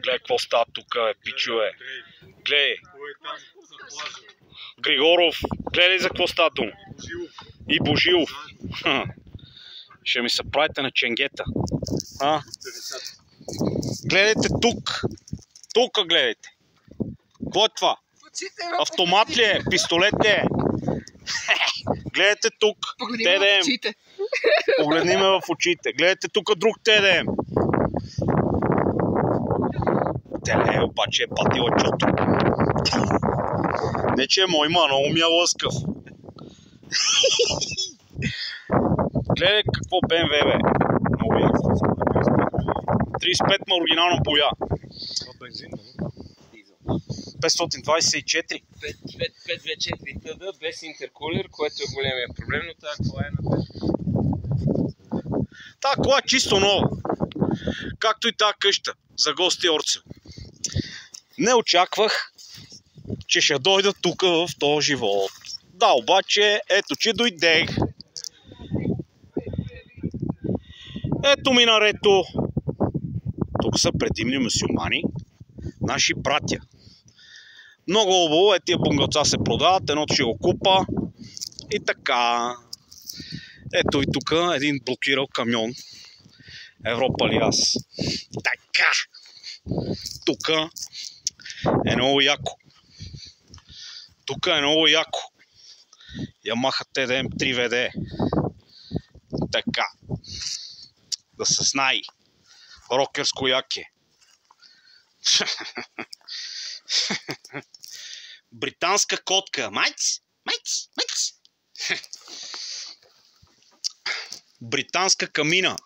Гледай какво става тук, пичове. Гледай. Григоров, гледай за какво става дума. И Божилов. Ще ми се правите на ченгета. Гледайте тук. Тук гледайте. Какво е това? Автомат ли е? Пистолет ли е? Гледайте тук. ТДМ. Погледни ме в очите. Гледайте тук друг ТДМ. Теле, обаче е патила чото. Не че е мой, много ми е лъскав. Гледай какво БМВ, бе. 35 на оригинална боя. 524. 524 ТД без интеркулер, което е големия проблем, но тази кола е на 5. Тази кола е чисто нова. Както и тази къща за гости Орцел. Не очаквах, че ще дойда тук в този живот. Да, обаче, ето че дойдех. Ето минарето. Тук са предимни мюсюлмани, наши братя. Много хубаво, тия бунгалца се продават, едното ще го купа и така. Ето и тук един блокирал камион. Европа ли аз? Така. Тук е много яко. Тук е много яко. Ямаха TDM 3 VD. Така. Да се знае. Рокерско яке. Британска котка. Майц! Майц! Майц! Британска камина.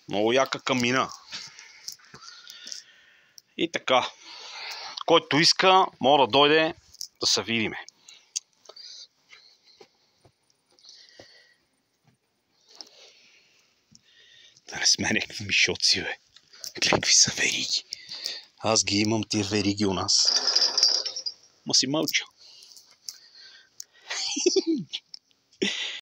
Много яка камина. И така. Който иска, може да дойде да се видиме. Да не сме някакви мишоци, бе. Гледай какви са вериги. Аз ги имам тия вериги у нас. Ма си мълча.